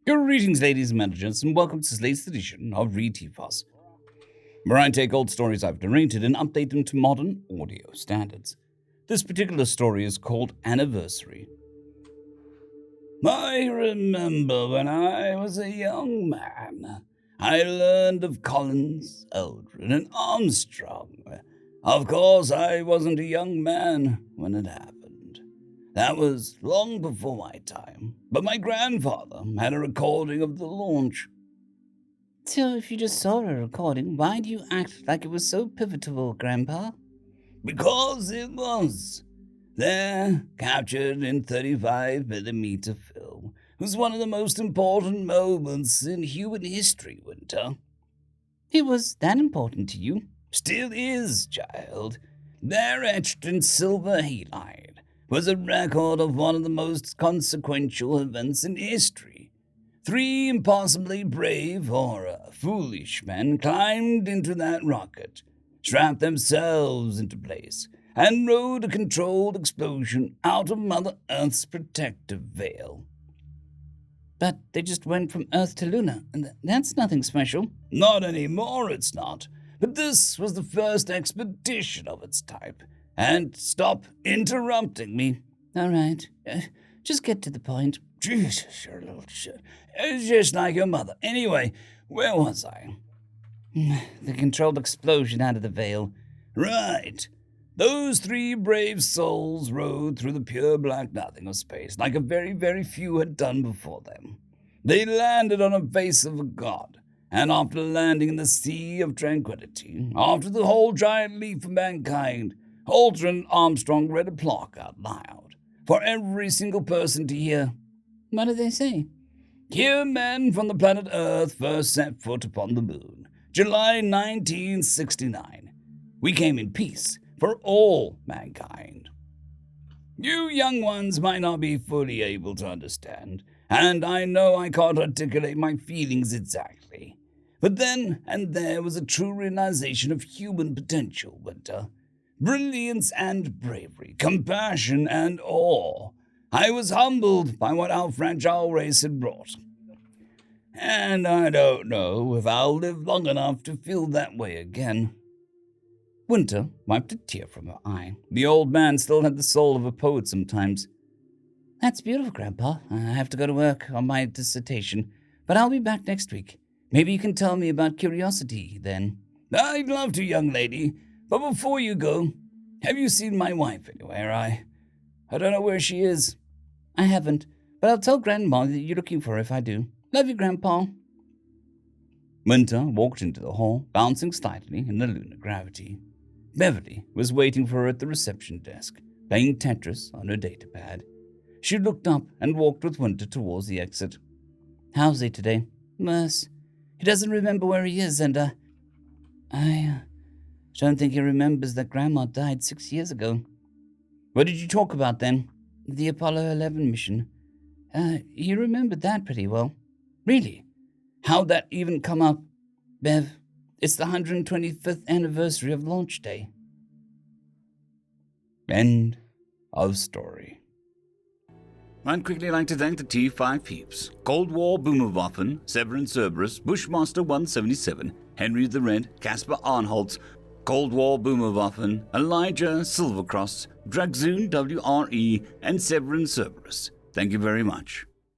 Greetings, ladies and managers, and welcome to this latest edition of Read TFOS, where I take old stories I've narrated and update them to modern audio standards. This particular story is called Anniversary. I remember when I was a young man, I learned of Collins, Eldred, and Armstrong. Of course, I wasn't a young man when it happened. That was long before my time, but my grandfather had a recording of the launch. So if you just saw a recording, why do you act like it was so pivotal, Grandpa? Because it was. There, captured in 35mm film, was one of the most important moments in human history, Winter. It was that important to you? Still is, child. There, etched in silver halide, was a record of one of the most consequential events in history. 3 impossibly brave or foolish men climbed into that rocket, strapped themselves into place, and rode a controlled explosion out of Mother Earth's protective veil. But they just went from Earth to Luna, and that's nothing special. Not anymore, it's not. But this was the first expedition of its type. And stop interrupting me. All right. Just get to the point. Jesus, your little shit. It's just like your mother. Anyway, where was I? The controlled explosion out of the veil. Right. Those 3 brave souls rode through the pure black nothing of space like a very, very few had done before them. They landed on the face of a god, and after landing in the sea of tranquility, after the whole giant leap for mankind, Holter and Armstrong read a plaque out loud for every single person to hear. What did they say? Here men from the planet Earth first set foot upon the moon, July 1969. We came in peace for all mankind. You young ones might not be fully able to understand, and I know I can't articulate my feelings exactly. But then and there was a true realization of human potential, Winter. Brilliance and bravery, compassion and awe. I was humbled by what our fragile race had brought. And I don't know if I'll live long enough to feel that way again. Winter wiped a tear from her eye. The old man still had the soul of a poet sometimes. That's beautiful, Grandpa. I have to go to work on my dissertation, but I'll be back next week. Maybe you can tell me about curiosity then. I'd love to, young lady. But before you go, have you seen my wife anywhere? I don't know where she is. I haven't, but I'll tell Grandma that you're looking for her if I do. Love you, Grandpa. Winter walked into the hall, bouncing slightly in the lunar gravity. Beverly was waiting for her at the reception desk, playing Tetris on her datapad. She looked up and walked with Winter towards the exit. How's he today? Worse. He doesn't remember where he is, and, I don't think he remembers that Grandma died 6 years ago. What did you talk about then? The Apollo 11 mission. He remembered that pretty well. Really? How'd that even come up? Bev, it's the 125th anniversary of launch day. End of story. I'd quickly like to thank the T5 peeps: Cold War Boomerwaffen, Severin Cerberus, Bushmaster 177, Henry the Red, Caspar Arnholtz, Cold War Boomerwaffen, Elijah Silvercross, Dragzoon WRE, and Severin Cerberus. Thank you very much.